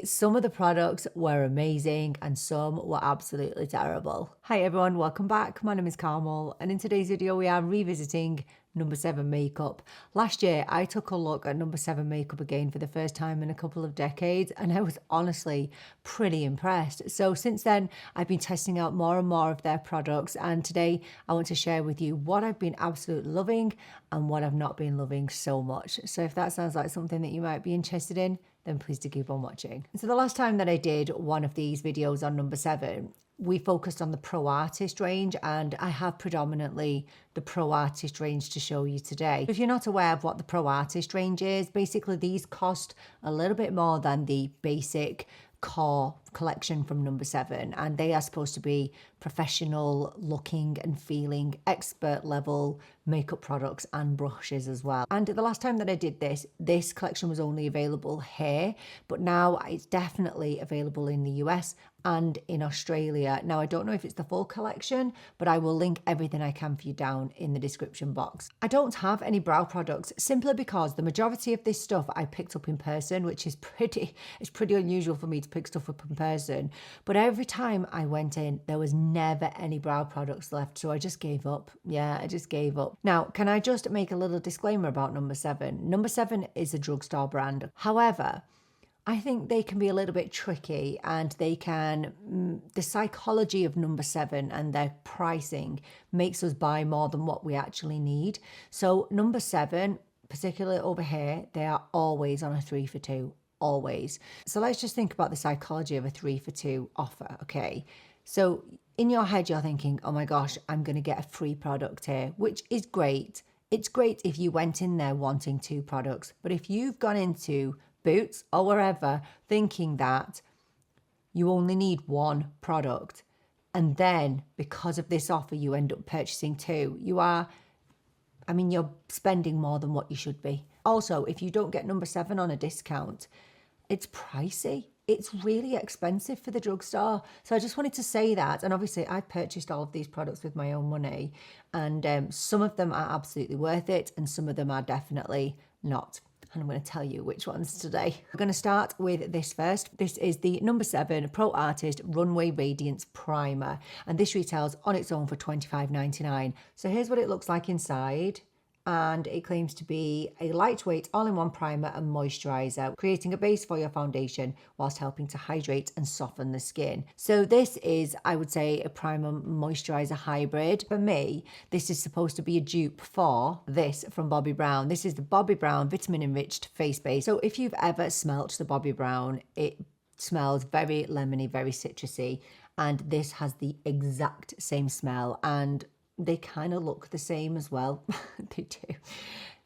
Some of the products were amazing and some were absolutely terrible. Hi everyone, welcome back. My name is Carmel and in today's video we are revisiting No7 makeup. Last year I took a look at No7 makeup again for the first time in a couple of decades and I was honestly pretty impressed. So since then I've been testing out more and more of their products, and today I want to share with you what I've been absolutely loving and what I've not been loving so much. So if that sounds like something that you might be interested in, then please do keep on watching. So the last time that I did one of these videos on No7, we focused on the Pro Artist range, and I have predominantly the Pro Artist range to show you today. If you're not aware of what the Pro Artist range is, basically these cost a little bit more than the basic core collection from No7, and they are supposed to be professional looking and feeling, expert level makeup products and brushes as well. And the last time that I did this collection was only available here, but now it's definitely available in the US and in Australia. Now I don't know if it's the full collection, but I will link everything I can for you down in the description box. I don't have any brow products simply because the majority of this stuff I picked up in person, which is pretty unusual for me to pick stuff up in person. But every time I went in, there was never any brow products left, so I just gave up. Yeah, I just gave up. Now, can I just make a little disclaimer about No7? No7 is a drugstore brand. However, I think they can be a little bit tricky, and they can, the psychology of No7 and their pricing makes us buy more than what we actually need. So No7, particularly over here, they are always on a 3 for 2, always. So let's just think about the psychology of a 3 for 2 offer, okay? So in your head, you're thinking, oh my gosh, I'm going to get a free product here, which is great. It's great if you went in there wanting 2 products, but if you've gone into Boots or wherever thinking that you only need 1 product, and then because of this offer you end up purchasing 2, you're spending more than what you should be. Also, if you don't get No7 on a discount, it's pricey. It's really expensive for the drugstore. So I just wanted to say that. And obviously I purchased all of these products with my own money, and some of them are absolutely worth it and some of them are definitely not. And I'm going to tell you which ones today. We're going to start with this first. This is the No7 Pro Artist Runway Radiance Primer, and this retails on its own for $25.99. So here's what it looks like inside. And it claims to be a lightweight all-in-one primer and moisturizer, creating a base for your foundation whilst helping to hydrate and soften the skin. So this is, I would say, a primer moisturizer hybrid. For me, this is supposed to be a dupe for this from Bobbi Brown. This is the Bobbi Brown Vitamin Enriched Face Base. So if you've ever smelt the Bobbi Brown, it smells very lemony, very citrusy, and this has the exact same smell, and they kind of look the same as well. They do.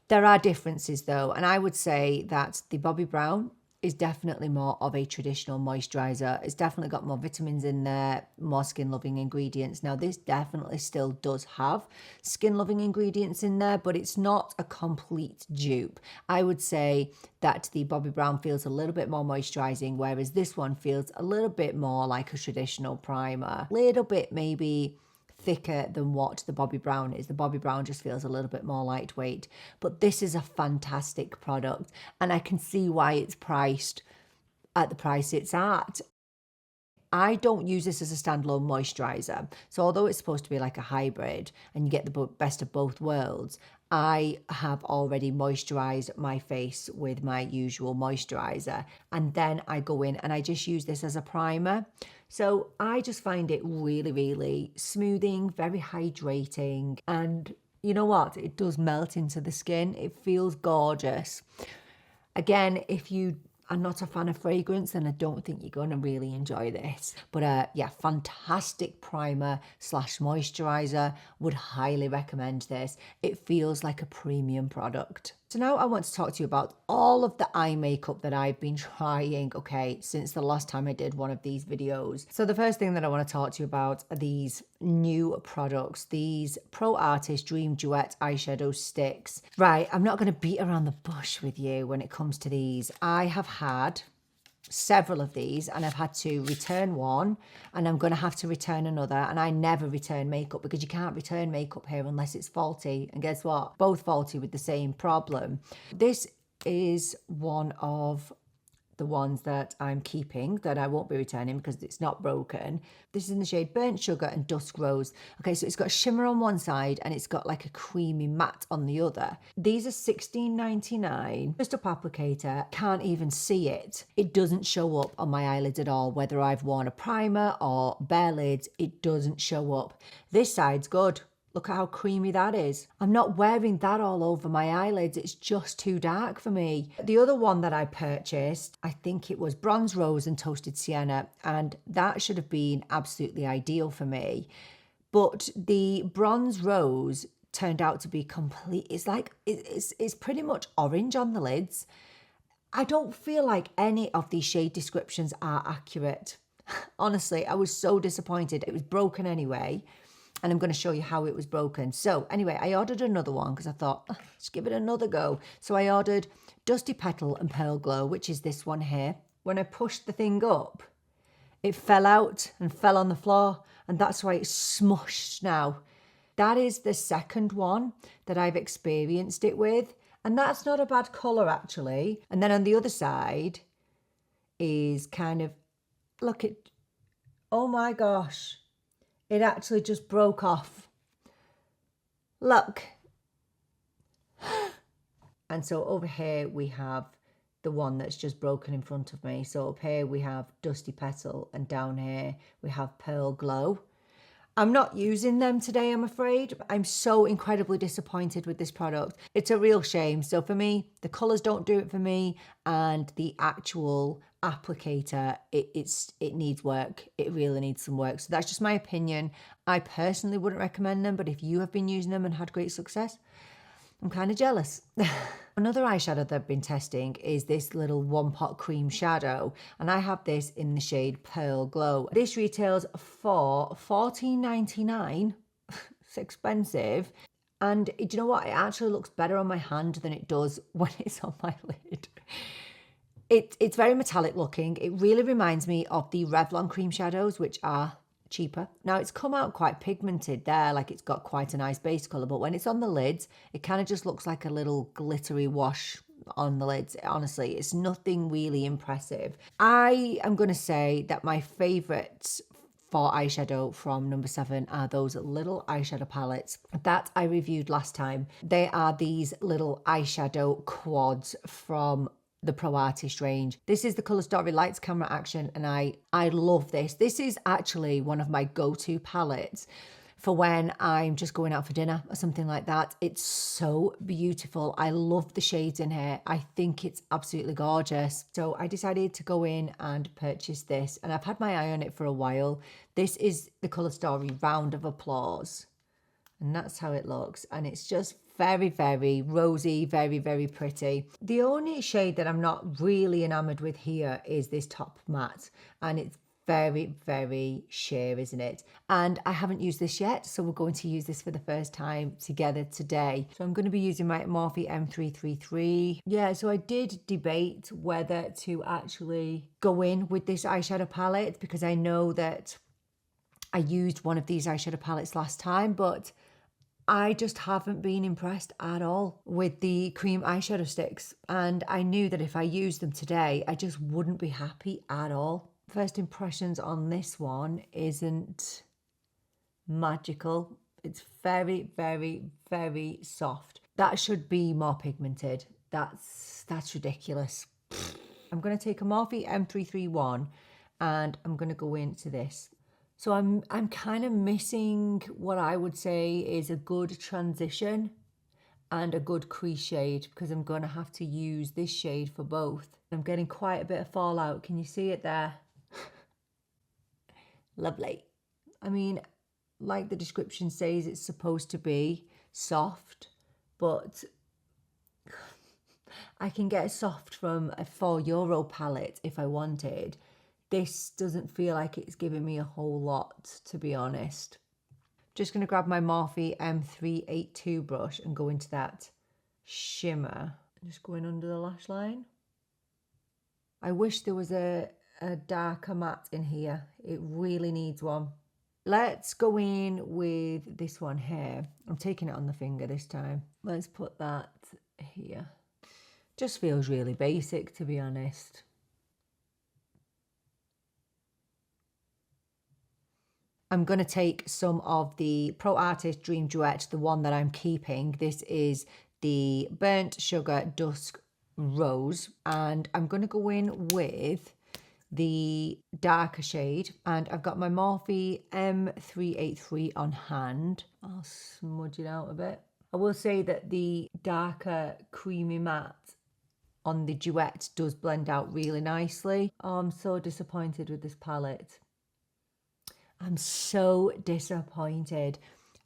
There are differences though, and I would say that the Bobbi Brown is definitely more of a traditional moisturizer. It's definitely got more vitamins in there, more skin loving ingredients. Now this definitely still does have skin loving ingredients in there, but it's not a complete dupe. I would say that the Bobbi Brown feels a little bit more moisturizing, whereas this one feels a little bit more like a traditional primer. A little bit maybe thicker than what the Bobbi Brown is. The Bobbi Brown just feels a little bit more lightweight, but this is a fantastic product and I can see why it's priced at the price it's at. I don't use this as a standalone moisturizer. So although it's supposed to be like a hybrid and you get the best of both worlds, I have already moisturized my face with my usual moisturizer, and then I go in and I just use this as a primer. So I just find it really, really smoothing, very hydrating, and you know what? It does melt into the skin. It feels gorgeous. Again, if you are not a fan of fragrance, then I don't think you're going to really enjoy this. But yeah, fantastic primer slash moisturizer. Would highly recommend this. It feels like a premium product. So now I want to talk to you about all of the eye makeup that I've been trying, okay, since the last time I did one of these videos. So the first thing that I want to talk to you about are these new products, these Pro Artist Dream Duet eyeshadow sticks. Right, I'm not going to beat around the bush with you when it comes to these. I have had several of these and I've had to return one, and I'm going to have to return another, and I never return makeup because you can't return makeup here unless it's faulty, and guess what, both faulty with the same problem. This is one of the ones that I'm keeping that I won't be returning because it's not broken. This is in the shade Burnt Sugar and Dusk Rose. Okay, so it's got shimmer on one side and it's got like a creamy matte on the other. These are $16.99. Just up applicator, can't even see it. It doesn't show up on my eyelids at all, whether I've worn a primer or bare lids, it doesn't show up. This side's good. Look at how creamy that is. I'm not wearing that all over my eyelids. It's just too dark for me. The other one that I purchased, I think it was Bronze Rose and Toasted Sienna, and that should have been absolutely ideal for me. But the Bronze Rose turned out to be complete. It's like, it's pretty much orange on the lids. I don't feel like any of these shade descriptions are accurate. Honestly, I was so disappointed. It was broken anyway. And I'm going to show you how it was broken. So anyway, I ordered another one because I thought, let's give it another go. So I ordered Dusty Petal and Pearl Glow, which is this one here. When I pushed the thing up, it fell out and fell on the floor. And that's why it's smushed now. That is the second one that I've experienced it with. And that's not a bad colour, actually. And then on the other side is kind of, look at, oh my gosh. It actually just broke off. Look. And so over here we have the one that's just broken in front of me. So up here we have Dusty Petal and down here we have Pearl Glow. I'm not using them today, I'm afraid. I'm so incredibly disappointed with this product. It's a real shame. So for me, the colours don't do it for me, and the actual applicator, it needs work. It really needs some work. So that's just my opinion. I personally wouldn't recommend them, but if you have been using them and had great success, I'm kind of jealous. Another eyeshadow that I've been testing is this little one pot cream shadow, and I have this in the shade Pearl Glow. This retails for $14.99. It's expensive. And do you know what? It actually looks better on my hand than it does when it's on my lid. It's very metallic looking. It really reminds me of the Revlon cream shadows, which are cheaper. Now it's come out quite pigmented there, like it's got quite a nice base colour, but when it's on the lids, it kind of just looks like a little glittery wash on the lids. Honestly, it's nothing really impressive. I am going to say that my favourites for eyeshadow from No7 are those little eyeshadow palettes that I reviewed last time. They are these little eyeshadow quads from the Pro Artist range. This is the Colour Story Lights Camera Action, and I love this. This is actually one of my go-to palettes for when I'm just going out for dinner or something like that. It's so beautiful. I love the shades in here. I think it's absolutely gorgeous. So I decided to go in and purchase this, and I've had my eye on it for a while. This is the Colour Story Round of Applause, and that's how it looks. And it's just very, very rosy, very, very pretty. The only shade that I'm not really enamored with here is this top matte, and it's very, very sheer, isn't it? And I haven't used this yet, so we're going to use this for the first time together today. So I'm going to be using my Morphe M333. Yeah, so I did debate whether to actually go in with this eyeshadow palette, because I know that I used one of these eyeshadow palettes last time, but I just haven't been impressed at all with the cream eyeshadow sticks. And I knew that if I used them today, I just wouldn't be happy at all. First impressions on this one isn't magical. It's very, very, very soft. That should be more pigmented. That's ridiculous. I'm going to take a Morphe M331 and I'm going to go into this. So I'm kind of missing what I would say is a good transition and a good crease shade, because I'm going to have to use this shade for both. I'm getting quite a bit of fallout. Can you see it there? Lovely. I mean, like the description says, it's supposed to be soft, but I can get soft from a €4 palette if I wanted. This doesn't feel like it's giving me a whole lot, to be honest. Just going to grab my Morphe M382 brush and go into that shimmer. Just going under the lash line. I wish there was a darker matte in here. It really needs one. Let's go in with this one here. I'm taking it on the finger this time. Let's put that here. Just feels really basic, to be honest. I'm going to take some of the Pro Artist Dream Duet, the one that I'm keeping. This is the Burnt Sugar Dusk Rose. And I'm going to go in with the darker shade. And I've got my Morphe M383 on hand. I'll smudge it out a bit. I will say that the darker creamy matte on the Duet does blend out really nicely. Oh, I'm so disappointed with this palette. I'm so disappointed.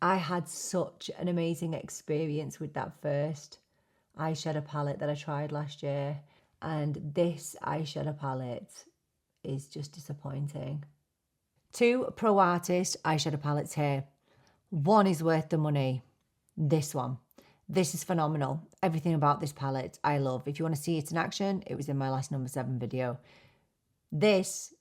I had such an amazing experience with that first eyeshadow palette that I tried last year. And this eyeshadow palette is just disappointing. 2 Pro Artist eyeshadow palettes here. One is worth the money. This one. This is phenomenal. Everything about this palette I love. If you want to see it in action, it was in my last No7 video. This,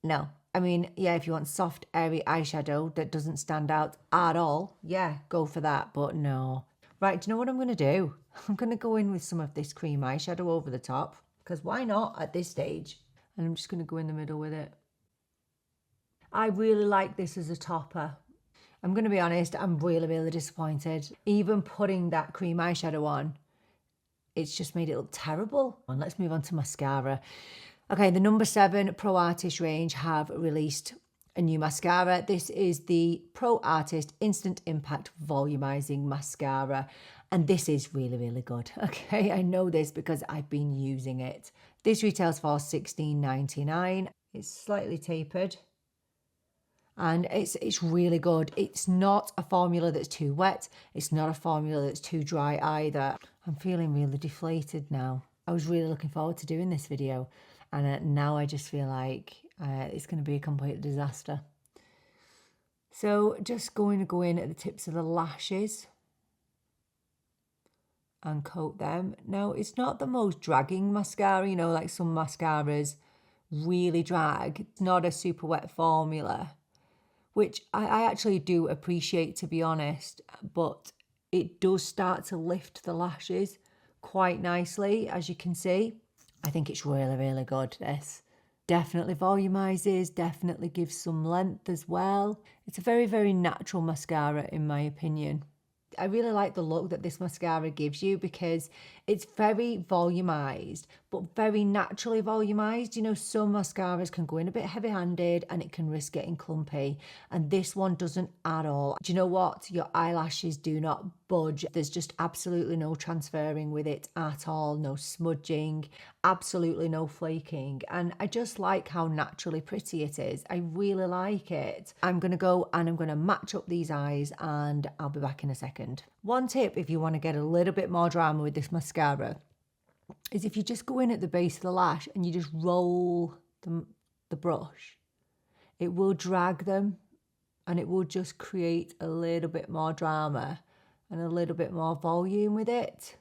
no. I mean, yeah, if you want soft, airy eyeshadow that doesn't stand out at all, yeah, go for that, but no. Right, do you know what I'm going to do? I'm going to go in with some of this cream eyeshadow over the top, because why not at this stage? And I'm just going to go in the middle with it. I really like this as a topper. I'm going to be honest, I'm really, really disappointed. Even putting that cream eyeshadow on, it's just made it look terrible. And let's move on to mascara. Okay, the No7 Pro Artist range have released a new mascara. This is the Pro Artist Instant Impact Volumizing Mascara. And this is really, really good. Okay, I know this because I've been using it. This retails for $16.99. It's slightly tapered. And it's really good. It's not a formula that's too wet. It's not a formula that's too dry either. I'm feeling really deflated now. I was really looking forward to doing this video. And now I just feel like it's going to be a complete disaster. So just going to go in at the tips of the lashes and coat them. Now, it's not the most dragging mascara, you know, like some mascaras really drag. It's not a super wet formula, which I actually do appreciate, to be honest, but it does start to lift the lashes quite nicely, as you can see. I think it's really, really good, this. Definitely volumizes, definitely gives some length as well. It's a very, very natural mascara, in my opinion. I really like the look that this mascara gives you because it's very volumized, but very naturally volumized. You know, some mascaras can go in a bit heavy-handed and it can risk getting clumpy. And this one doesn't at all. Do you know what? Your eyelashes do not budge. There's just absolutely no transferring with it at all. No smudging, absolutely no flaking. And I just like how naturally pretty it is. I really like it. I'm going to go and I'm going to match up these eyes and I'll be back in a second. One tip if you want to get a little bit more drama with this mascara is if you just go in at the base of the lash and you just roll the brush, it will drag them and it will just create a little bit more drama and a little bit more volume with it.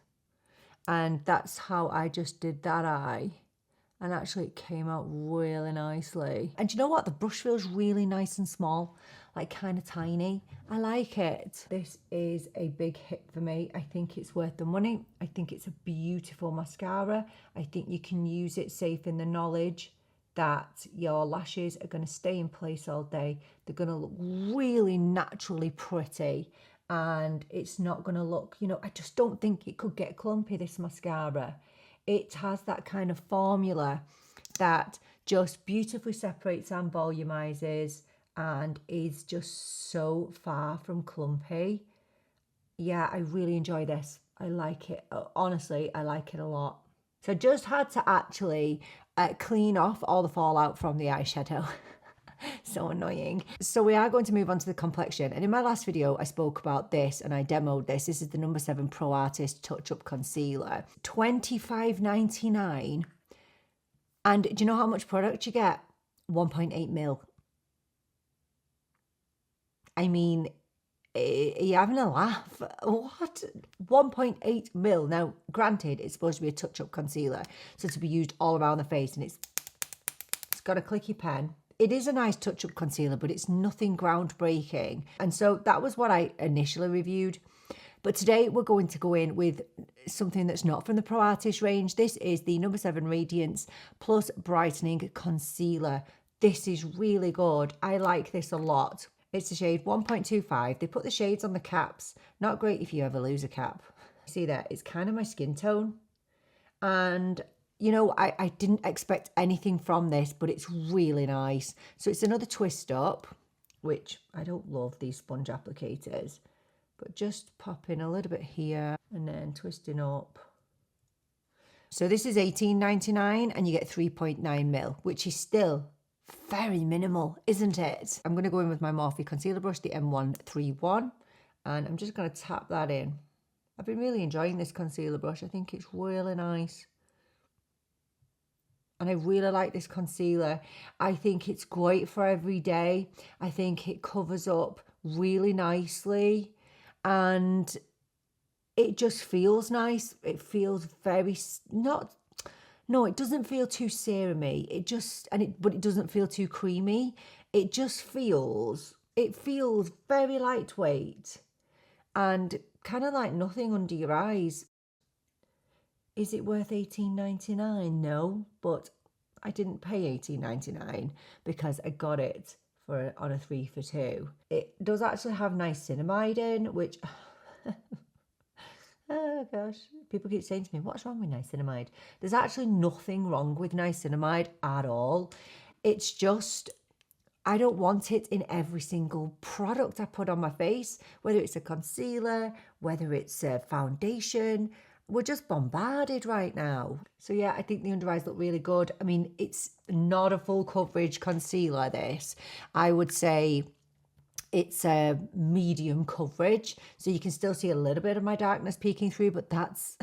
And that's how I just did that eye. And actually it came out really nicely. And you know what? The brush feels really nice and small, like kind of tiny. I like it. This is a big hit for me. I think it's worth the money. I think it's a beautiful mascara. I think you can use it safe in the knowledge that your lashes are going to stay in place all day. They're going to look really naturally pretty. And it's not going to look, you know, I just don't think it could get clumpy, this mascara. It has that kind of formula that just beautifully separates and volumizes and is just so far from clumpy. Yeah, I really enjoy this. I like it. Honestly, I like it a lot. So I just had to actually clean off all the fallout from the eyeshadow. So annoying. So we are going to move on to the complexion. And in my last video, I spoke about this and I demoed this. This is the No7 Pro Artist Touch Up Concealer. $25.99. And do you know how much product you get? 1.8 mil. I mean, are you having a laugh? What? 1.8 mil. Now, granted, it's supposed to be a touch-up concealer, so to be used all around the face, and it's got a clicky pen. It is a nice touch-up concealer, but it's nothing groundbreaking. And so that was what I initially reviewed. But today we're going to go in with something that's not from the Pro Artist range. This is the No7 Radiance Plus Brightening Concealer This is really good. I like this a lot. It's the shade 1.25. They put the shades on the caps. Not great if you ever lose a cap. See that? It's kind of my skin tone. And, you know, I didn't expect anything from this, but it's really nice. So it's another twist up, which I don't love these sponge applicators, but just pop in a little bit here and then twisting up. So this is $18.99 and you get 3.9 mil, which is still very minimal, isn't it? I'm going to go in with my Morphe concealer brush, the M131, and I'm just going to tap that in. I've been really enjoying this concealer brush. I think it's really nice. And I really like this concealer. I think it's great for every day. I think it covers up really nicely and it just feels nice. It feels very, no, it doesn't feel too serumy. But it doesn't feel too creamy. It just feels, very lightweight and kind of like nothing under your eyes. Is it worth $18.99? No, but I didn't pay $18.99 because I got it on a 3 for 2. It does actually have niacinamide in, which oh gosh, people keep saying to me, what's wrong with niacinamide? There's actually nothing wrong with niacinamide at all. It's just, I don't want it in every single product I put on my face, whether it's a concealer, whether it's a foundation. We're just bombarded right now. So yeah, I think the under eyes look really good. I mean, it's not a full coverage concealer, this. I would say it's a medium coverage, so you can still see a little bit of my darkness peeking through, but that's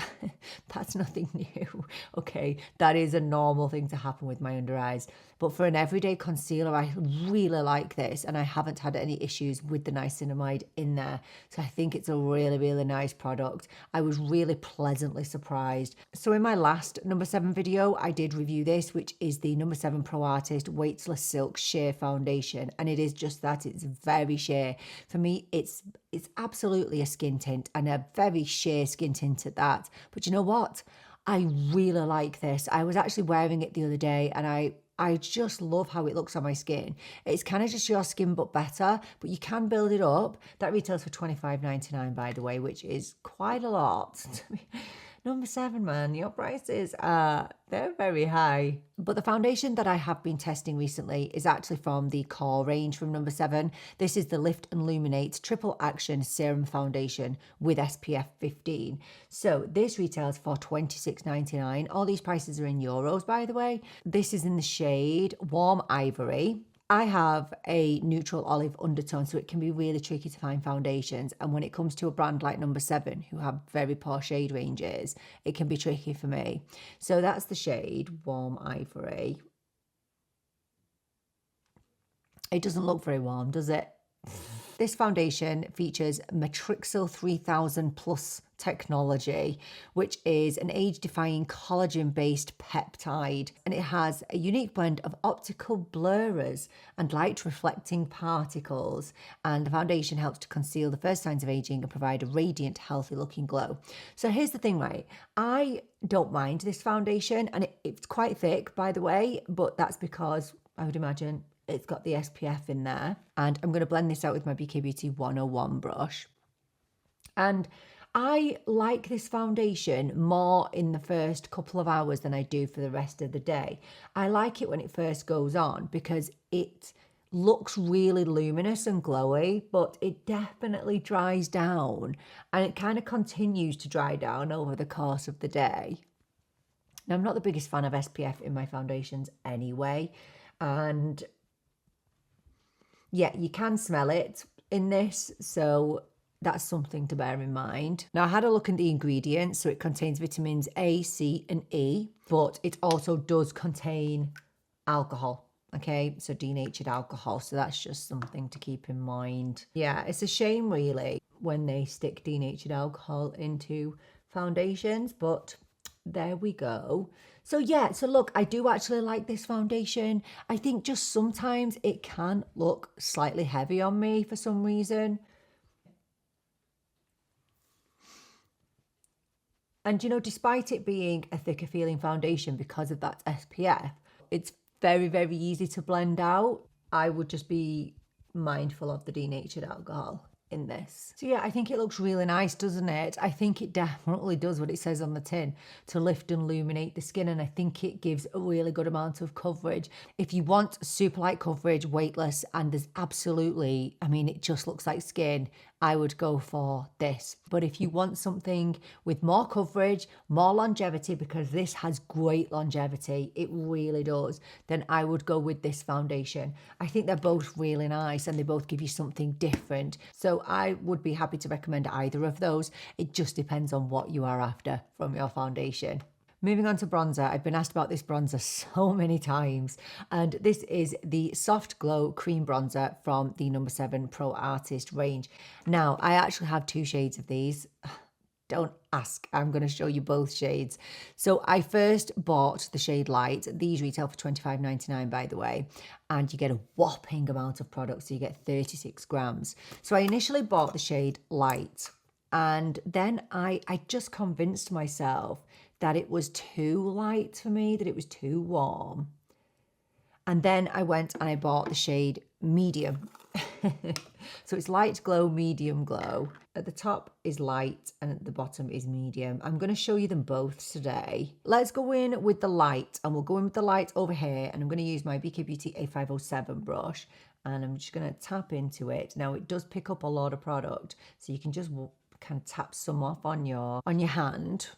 that's nothing new. Okay, that is a normal thing to happen with my under eyes. But for an everyday concealer, I really like this, and I haven't had any issues with the niacinamide in there. So I think it's a really, really nice product. I was really pleasantly surprised. So in my last No7 video, I did review this, which is the No7 Pro Artist Weightless Silk Sheer Foundation, and it is just that. It's very sheer. For me, it's absolutely a skin tint, and a very sheer skin tint at that. But you know what? I really like this. I was actually wearing it the other day, and I just love how it looks on my skin. It's kind of just your skin but better, but you can build it up. That retails for $25.99, by the way, which is quite a lot. No7, man, your prices they're very high. But the foundation that I have been testing recently is actually from the core range from No7. This is the Lift and Luminate Triple Action Serum Foundation with SPF 15. So this retails for $26.99. All these prices are in euros, by the way. This is in the shade Warm Ivory. I have a neutral olive undertone, so it can be really tricky to find foundations. And when it comes to a brand like No7, who have very poor shade ranges, it can be tricky for me. So that's the shade Warm Ivory. It doesn't look very warm, does it? This foundation features Matrixyl 3000 Plus technology, which is an age-defying collagen-based peptide, and it has a unique blend of optical blurrers and light-reflecting particles, and the foundation helps to conceal the first signs of aging and provide a radiant, healthy-looking glow. So here's the thing, right? I don't mind this foundation, and it's quite thick, by the way, but that's because I would imagine it's got the SPF in there. And I'm going to blend this out with my BK Beauty 101 brush. And I like this foundation more in the first couple of hours than I do for the rest of the day. I like it when it first goes on because it looks really luminous and glowy, but it definitely dries down, and it kind of continues to dry down over the course of the day. Now, I'm not the biggest fan of SPF in my foundations anyway, and yeah, you can smell it in this, so that's something to bear in mind. Now, I had a look at the ingredients, so it contains vitamins A, C, and E, but it also does contain alcohol, okay? So denatured alcohol, so that's just something to keep in mind. Yeah, it's a shame, really, when they stick denatured alcohol into foundations, but there we go. So yeah, so look, I do actually like this foundation. I think just sometimes it can look slightly heavy on me for some reason. And you know, despite it being a thicker feeling foundation because of that SPF, it's very, very easy to blend out. I would just be mindful of the denatured alcohol in this. So yeah, I think it looks really nice, doesn't it? I think it definitely does what it says on the tin, to lift and illuminate the skin, and I think it gives a really good amount of coverage. If you want super light coverage, weightless, and there's absolutely, I mean, it just looks like skin, I would go for this. But if you want something with more coverage, more longevity, because this has great longevity, it really does, then I would go with this foundation. I think they're both really nice and they both give you something different. So I would be happy to recommend either of those. It just depends on what you are after from your foundation. Moving on to bronzer, I've been asked about this bronzer so many times, and this is the Soft Glow Cream Bronzer from the No7 Pro Artist range. Now, I actually have 2 shades of these. Don't ask, I'm going to show you both shades. So I first bought the shade Light. These retail for $25.99, by the way, and you get a whopping amount of product, so you get 36 grams. So I initially bought the shade Light, and then I just convinced myself that it was too light for me, that it was too warm. And then I went and I bought the shade Medium. So it's Light Glow, Medium Glow. At the top is light and at the bottom is medium. I'm going to show you them both today. Let's go in with the light, and we'll go in with the light over here, and I'm going to use my BK Beauty A507 brush, and I'm just going to tap into it. Now it does pick up a lot of product, so you can just kind of tap some off on your hand.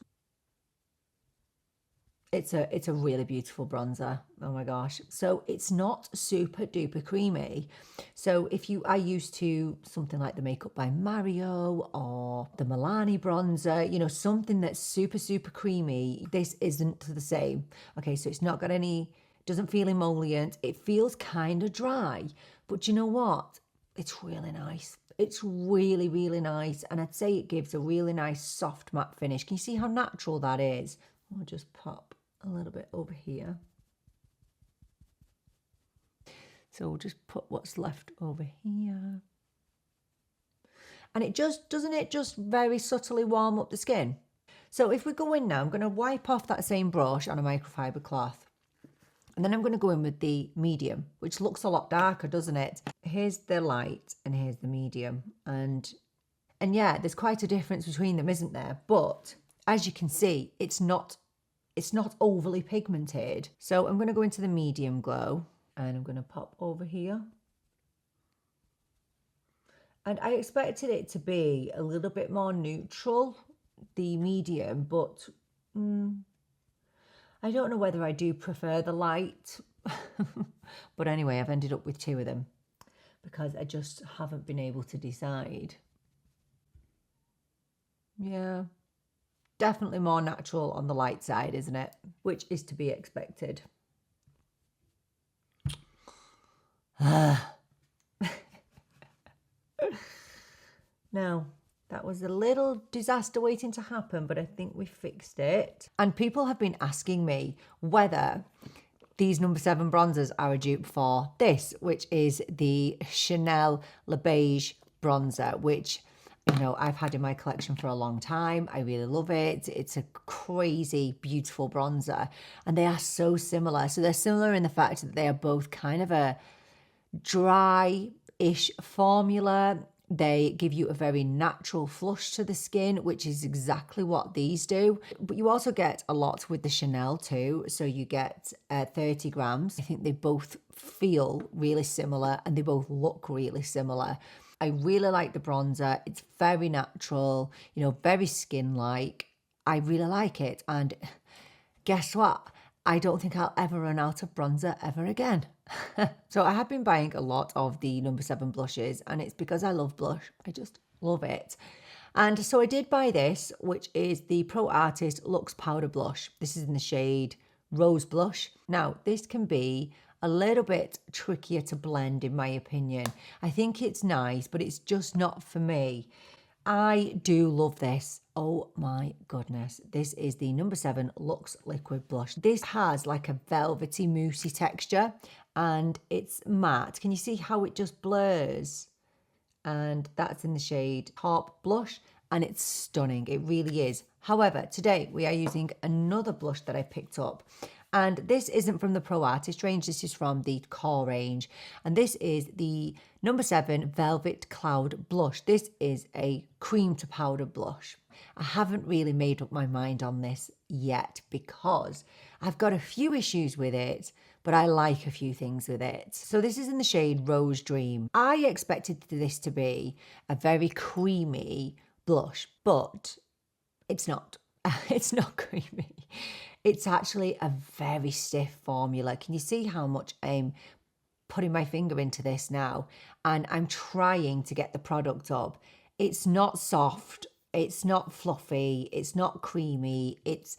It's a really beautiful bronzer. Oh my gosh. So it's not super duper creamy. So if you are used to something like the Makeup by Mario or the Milani bronzer, you know, something that's super, super creamy, this isn't the same. Okay, so it's not got any, doesn't feel emollient. It feels kind of dry, but you know what? It's really nice. It's really, really nice. And I'd say it gives a really nice soft matte finish. Can you see how natural that is? I'll just pop a little bit over here. So we'll just put what's left over here. And it just, doesn't it just very subtly warm up the skin? So if we go in now, I'm going to wipe off that same brush on a microfiber cloth. And then I'm going to go in with the medium, which looks a lot darker, doesn't it? Here's the light and here's the medium. And yeah, there's quite a difference between them, isn't there? But as you can see, it's not overly pigmented. So I'm going to go into the Medium Glow, and I'm going to pop over here. And I expected it to be a little bit more neutral, the medium, but I don't know whether I do prefer the light. But anyway, I've ended up with 2 of them because I just haven't been able to decide. Yeah. Definitely more natural on the light side, isn't it? Which is to be expected. Now, that was a little disaster waiting to happen, but I think we fixed it. And people have been asking me whether these No7 bronzers are a dupe for this, which is the Chanel Le Beige bronzer, which, you know, I've had in my collection for a long time. I really love it. It's a crazy, beautiful bronzer. And they are so similar. So they're similar in the fact that they are both kind of a dry-ish formula. They give you a very natural flush to the skin, which is exactly what these do. But you also get a lot with the Chanel too. So you get 30 grams. I think they both feel really similar and they both look really similar. I really like the bronzer. It's very natural, you know, very skin-like. I really like it. And guess what? I don't think I'll ever run out of bronzer ever again. So I have been buying a lot of the No7 blushes, and it's because I love blush. I just love it. And so I did buy this, which is the Pro Artist Luxe Powder Blush. This is in the shade Rose Blush. Now, this can be a little bit trickier to blend, in my opinion. I think it's nice, but it's just not for me. I do love this. Oh my goodness. This is the No7 Luxe Liquid Blush. This has like a velvety, moussey texture, and it's matte. Can you see how it just blurs? And that's in the shade Taupe Blush, and it's stunning. It really is. However, today we are using another blush that I picked up, And this isn't from the Pro Artist range, this is from the Core range. And this is the number 7 Velvet Cloud Blush. This is a cream to powder blush. I haven't really made up my mind on this yet because I've got a few issues with it, but I like a few things with it. So this is in the shade Rose Dream. I expected this to be a very creamy blush, but it's not. It's not creamy. It's actually a very stiff formula. Can you see how much I'm putting my finger into this now? And I'm trying to get the product up. It's not soft. It's not fluffy. It's not creamy. It's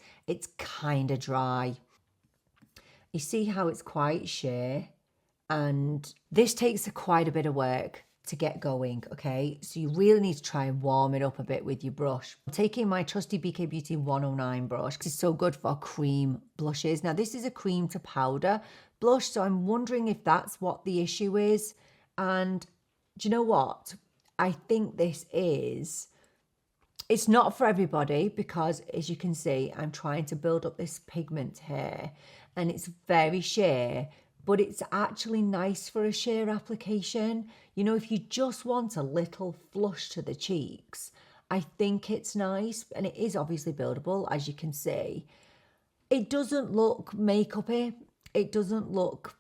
kind of dry. You see how it's quite sheer? And this takes quite a bit of work to get going, okay? So you really need to try and warm it up a bit with your brush. I'm taking my trusty BK Beauty 109 brush. This is so good for cream blushes. Now this is a cream to powder blush, so I'm wondering if that's what the issue is. And do you know what? I think this is, it's not for everybody because as you can see, I'm trying to build up this pigment here and it's very sheer, but it's actually nice for a sheer application. You know, if you just want a little flush to the cheeks, I think it's nice, and it is obviously buildable, as you can see. It doesn't look makeup-y. It doesn't look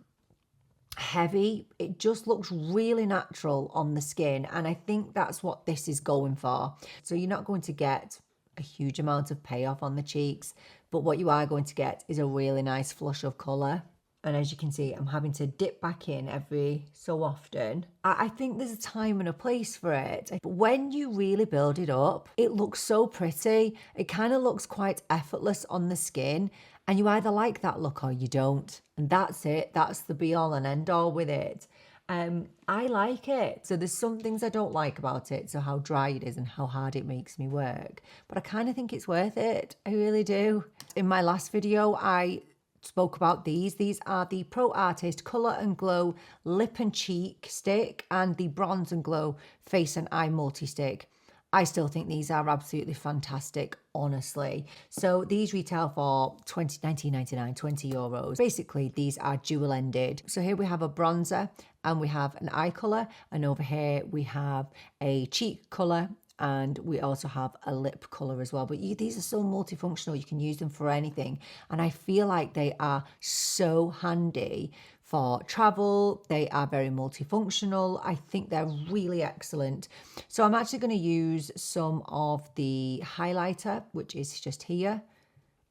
heavy. It just looks really natural on the skin, and I think that's what this is going for. So you're not going to get a huge amount of payoff on the cheeks, but what you are going to get is a really nice flush of colour. And as you can see, I'm having to dip back in every so often. I think there's a time and a place for it. But when you really build it up, it looks so pretty. It kind of looks quite effortless on the skin. And you either like that look or you don't. And that's it. That's the be all and end all with it. I like it. So there's some things I don't like about it. So how dry it is and how hard it makes me work. But I kind of think it's worth it. I really do. In my last video, I spoke about these. These are the Pro Artist Colour and Glow Lip and Cheek Stick and the Bronze and Glow Face and Eye Multi-Stick. I still think these are absolutely fantastic, honestly. So these retail for €19.99, €20. Basically, these are dual-ended. So here we have a bronzer and we have an eye colour, and over here we have a cheek colour, and we also have a lip colour as well. But these are so multifunctional, you can use them for anything. And I feel like they are so handy for travel. They are very multifunctional. I think they're really excellent. So I'm actually going to use some of the highlighter, which is just here.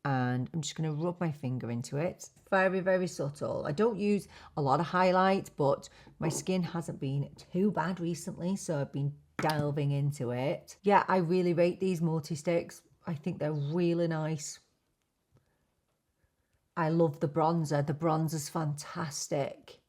And I'm just going to rub my finger into it. Very, very subtle. I don't use a lot of highlight, but my skin hasn't been too bad recently, so I've been delving into it. Yeah, I really rate these multi-sticks. I think they're really nice. I love the bronzer. The bronzer's fantastic.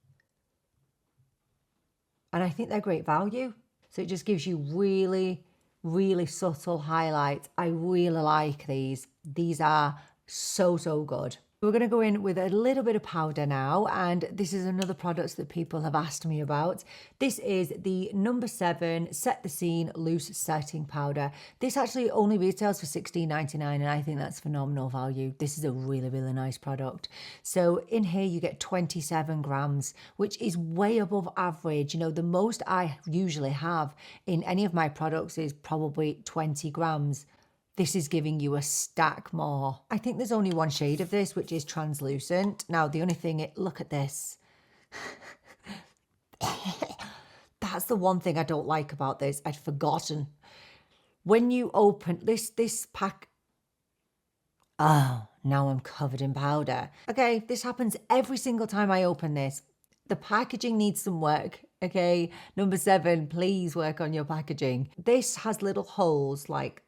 And I think they're great value. So it just gives you really, really subtle highlight. I really like these. These are so, so good. We're going to go in with a little bit of powder now, and this is another product that people have asked me about. This is the number 7 Set the Scene Loose Setting Powder. This actually only retails for $16.99, and I think that's phenomenal value. This is a really, really nice product. So in here you get 27 grams, which is way above average. You know, the most I usually have in any of my products is probably 20 grams. This is giving you a stack more. I think there's only one shade of this, which is translucent. Now, the only thing, look at this. That's the one thing I don't like about this. I'd forgotten. When you open this pack, oh, now I'm covered in powder. Okay, this happens every single time I open this. The packaging needs some work, okay? Number 7, please work on your packaging. This has little holes like,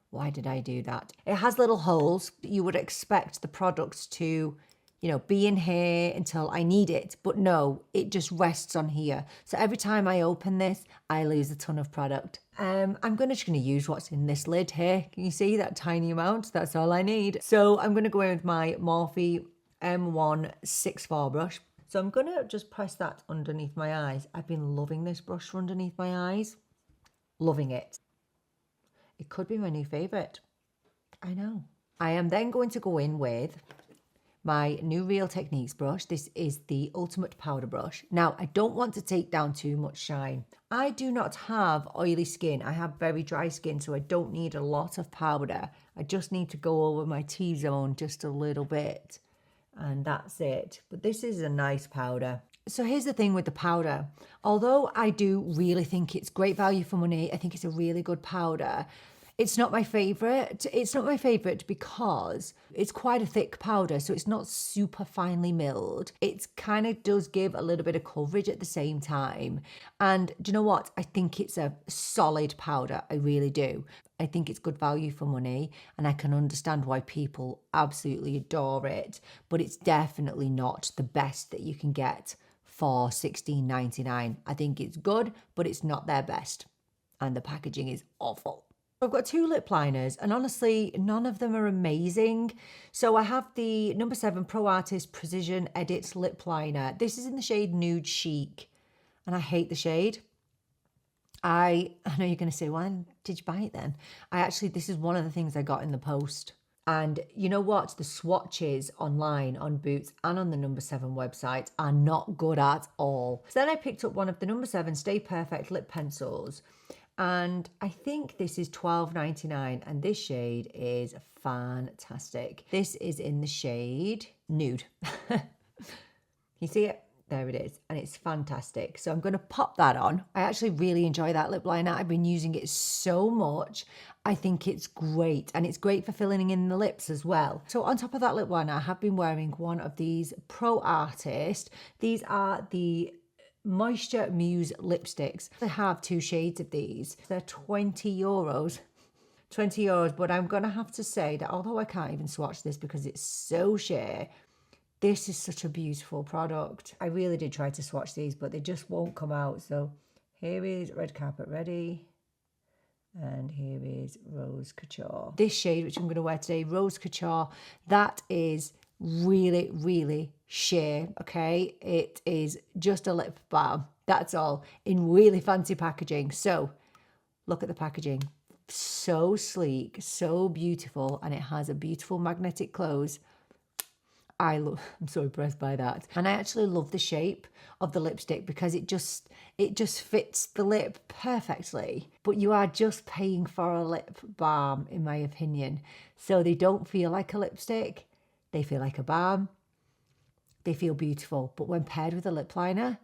why did I do that? It has little holes. You would expect the products to, you know, be in here until I need it. But no, it just rests on here. So every time I open this, I lose a ton of product. I'm just going to use what's in this lid here. Can you see that tiny amount? That's all I need. So I'm going to go in with my Morphe M164 brush. So I'm going to just press that underneath my eyes. I've been loving this brush for underneath my eyes. Loving it. It could be my new favourite. I know. I am then going to go in with my new Real Techniques brush. This is the Ultimate Powder Brush. Now, I don't want to take down too much shine. I do not have oily skin. I have very dry skin, so I don't need a lot of powder. I just need to go over my T-zone just a little bit, and that's it. But this is a nice powder. So here's the thing with the powder. Although I do really think it's great value for money, I think it's a really good powder, it's not my favorite. It's not my favorite because it's quite a thick powder, so it's not super finely milled. It kind of does give a little bit of coverage at the same time. And do you know what? I think it's a solid powder. I really do. I think it's good value for money, and I can understand why people absolutely adore it, but it's definitely not the best that you can get for $16.99. I think it's good, but it's not their best. And the packaging is awful. I've got 2 lip liners, and honestly, none of them are amazing. So I have the No7 Pro Artist Precision Edit Lip Liner. This is in the shade Nude Chic, and I hate the shade. I know you're going to say, why did you buy it then? This is one of the things I got in the post. And you know what? The swatches online on Boots and on the No7 website are not good at all. So then I picked up one of the No7 Stay Perfect lip pencils. And I think this is $12.99, and this shade is fantastic. This is in the shade Nude. You see it? There it is, and it's fantastic. So I'm going to pop that on. I actually really enjoy that lip liner. I've been using it so much. I think it's great, and it's great for filling in the lips as well. So on top of that lip liner, I have been wearing one of these Pro Artist. These are the Moisture Muse lipsticks. I have 2 shades of these. They're €20. €20, but I'm gonna have to say that although I can't even swatch this because it's so sheer, this is such a beautiful product. I really did try to swatch these, but they just won't come out. So here is Red Carpet Ready, and here is Rose Couture. This shade, which I'm gonna wear today, Rose Couture, that is really, really sheer, okay? It is just a lip balm, that's all, in really fancy packaging. So look at the packaging. So sleek, so beautiful, and it has a beautiful magnetic close. I'm so impressed by that. And I actually love the shape of the lipstick because it just fits the lip perfectly. But you are just paying for a lip balm, in my opinion. So they don't feel like a lipstick. They feel like a balm. They feel beautiful. But when paired with a lip liner,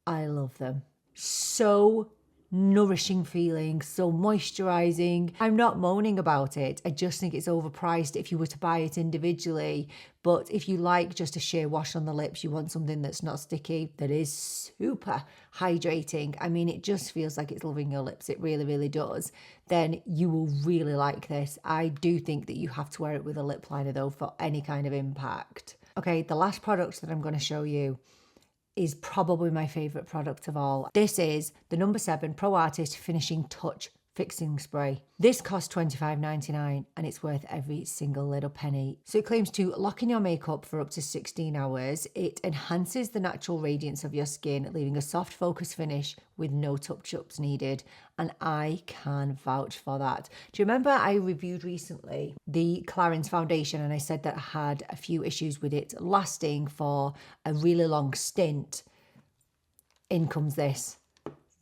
I love them. So nourishing feeling, so moisturizing. I'm not moaning about it. I just think it's overpriced if you were to buy it individually. But if you like just a sheer wash on the lips, you want something that's not sticky, that is super hydrating. I mean, it just feels like it's loving your lips. It really, really does. Then you will really like this. I do think that you have to wear it with a lip liner though for any kind of impact. Okay, the last product that I'm going to show you is probably my favourite product of all. This is the No7 Pro Artist Finishing Touch Fixing Spray. This costs $25.99 and it's worth every single little penny. So it claims to lock in your makeup for up to 16 hours. It enhances the natural radiance of your skin, leaving a soft focus finish with no touch-ups needed. And I can vouch for that. Do you remember I reviewed recently the Clarins foundation and I said that I had a few issues with it lasting for a really long stint? In comes this.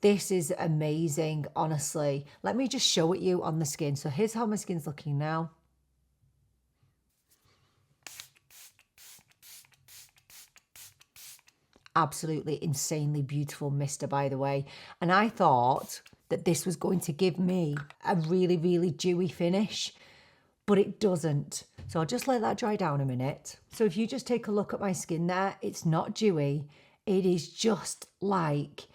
This is amazing, honestly. Let me just show it you on the skin. So here's how my skin's looking now. Absolutely insanely beautiful mister, by the way. And I thought that this was going to give me a really, really dewy finish, but it doesn't. So I'll just let that dry down a minute. So if you just take a look at my skin there, it's not dewy. It is just like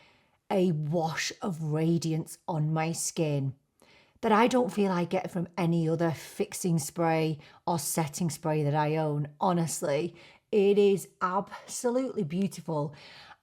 a wash of radiance on my skin that I don't feel I get from any other fixing spray or setting spray that I own. Honestly, it is absolutely beautiful.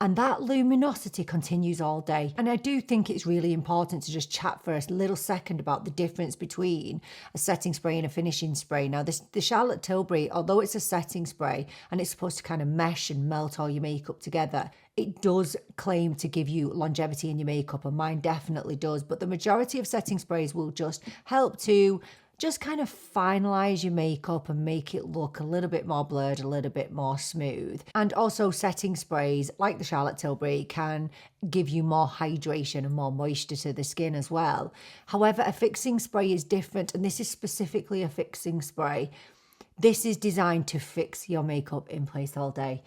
And that luminosity continues all day. And I do think it's really important to just chat for a little second about the difference between a setting spray and a finishing spray. Now, the Charlotte Tilbury, although it's a setting spray and it's supposed to kind of mesh and melt all your makeup together, it does claim to give you longevity in your makeup, and mine definitely does. But the majority of setting sprays will just help to just kind of finalize your makeup and make it look a little bit more blurred, a little bit more smooth. And also setting sprays like the Charlotte Tilbury can give you more hydration and more moisture to the skin as well. However, a fixing spray is different, and this is specifically a fixing spray. This is designed to fix your makeup in place all day.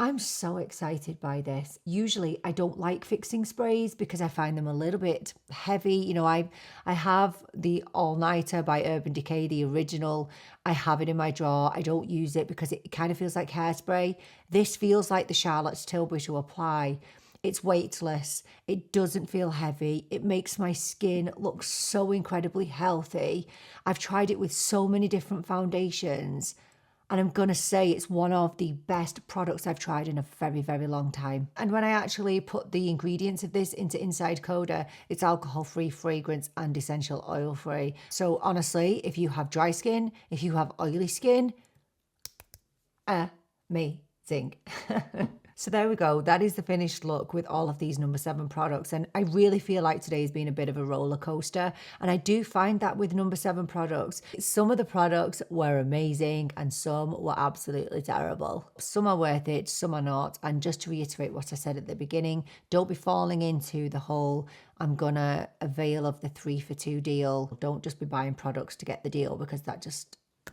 I'm so excited by this. Usually I don't like fixing sprays because I find them a little bit heavy. You know, I have the All Nighter by Urban Decay, the original. I have it in my drawer. I don't use it because it kind of feels like hairspray. This feels like the Charlotte Tilbury to apply. It's weightless. It doesn't feel heavy. It makes my skin look so incredibly healthy. I've tried it with so many different foundations. And I'm going to say it's one of the best products I've tried in a very, very long time. And when I actually put the ingredients of this into Inside Coda, it's alcohol-free, fragrance, and essential oil-free. So honestly, if you have dry skin, if you have oily skin, amazing. So there we go. That is the finished look with all of these No7 products. And I really feel like today has been a bit of a roller coaster. And I do find that with No7 products, some of the products were amazing and some were absolutely terrible. Some are worth it, some are not. And just to reiterate what I said at the beginning, don't be falling into the whole, I'm gonna avail of the 3 for 2 deal. Don't just be buying products to get the deal, because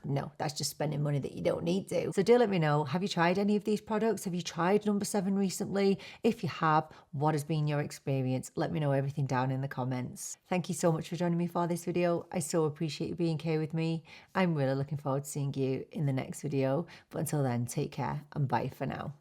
no, that's just spending money that you don't need to. So do let me know, have you tried any of these products? Have you tried No7 recently? If you have, what has been your experience? Let me know everything down in the comments. Thank you so much for joining me for this video. I so appreciate you being here with me. I'm really looking forward to seeing you in the next video. But until then, take care and bye for now.